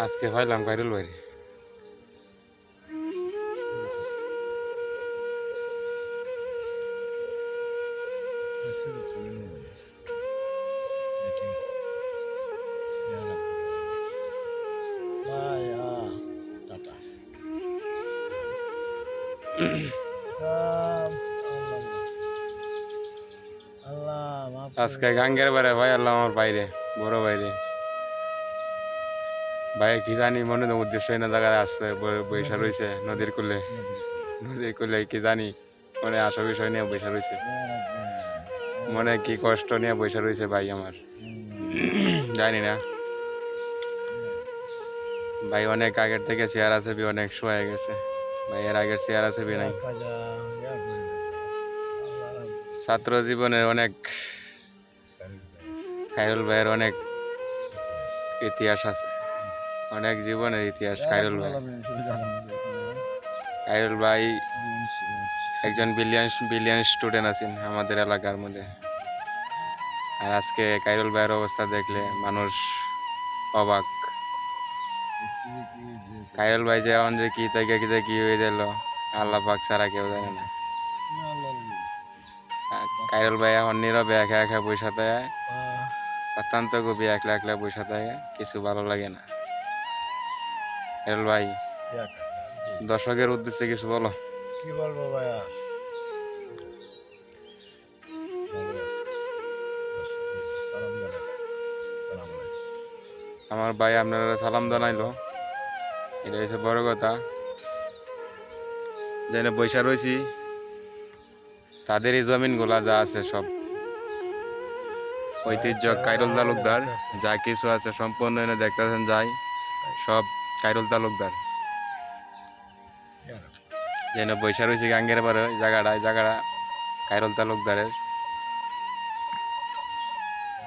আজকে পাইলাম কাইরুল ভাই। আজকে গাঙ্গের বারে ভাই আল্লাহ আমার বাইরে বড় বাইরে ভাই কি জানি মনে উদ্দেশ্য না জায়গায় আসছে বৈশা রয়েছে নদীর কুলে কি জানি মনে আসা বিষয় নিয়ে বৈশা রয়েছে মনে কি কষ্ট নিয়ে বৈশা রয়েছে ভাই আমার জানি না ভাই অনেক আগের থেকে চেয়ার আছে অনেক শোয়া গেছে ভাই এর আগের চেয়ার আছে নাই ছাত্র জীবনের অনেক খায়রুল ভাইয়ের অনেক ইতিহাস আছে অনেক জীবনের ইতিহাস খায়রুল ভাই একজন বিলিয়ন স্টুডেন্ট আছেন আমাদের এলাকার মধ্যে আর আজকে খায়রুল ভাইয়ের অবস্থা দেখলে মানুষ অবাক খায়রুল ভাই যে এখন যে কি থেকে যে কি হয়ে গেল আল্লাহ পাক ছাড়া কেউ জানে না খায়রুল ভাই এখন নীরবে একা একা বসে থাকে অত্যন্ত গভী একলা একলা বসে থাকে কিছু ভালো লাগে না খায়রুল ভাই দর্শকের উদ্দেশ্যে কিছু বলো কি বলবো ভাইয়া আমার ভাই আপনারা সালাম জানাইলো এটা হচ্ছে বড় কথা যেন বৈশা রয়েছি তাদেরই জমিনগুলা যা আছে সব ঐতিহ্য খায়রুল তালুকদার যা কিছু আছে সম্পূর্ণ এনে দেখতেছেন যাই সব খায়রুল তালুকদার যেন বৈশা রয়েছি গাঙ্গের পরে জায়গাটা খায়রুল তালুকদারের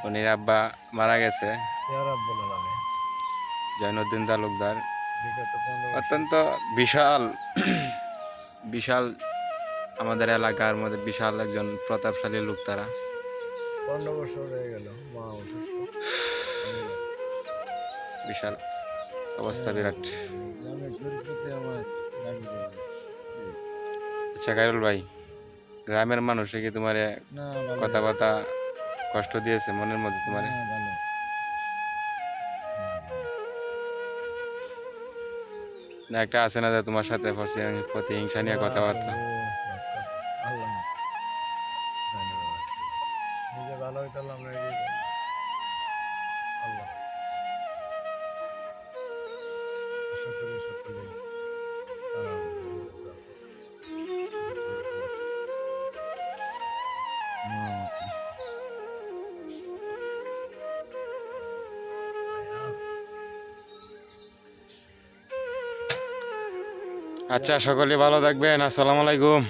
উনির আব্বা মারা গেছে জৈনুদ্দিন তালুকদার অত্যন্ত বিশাল আমাদের এলাকার মধ্যে বিশাল একজন প্রতাপশালী লোক তারা 15 বছর হয়ে গেল বিশাল অবস্থা বিরাট আচ্ছা খায়রুল ভাই গ্রামের মানুষে কি তোমার কথাবার্তা কষ্ট দিয়েছে মনের মধ্যে তোমার না একটা আছে না যে তোমার সাথে প্রতিহিংসা নিয়ে কথাবার্তা আচ্ছা সকলে ভালো থাকবেন আসসালামু আলাইকুম।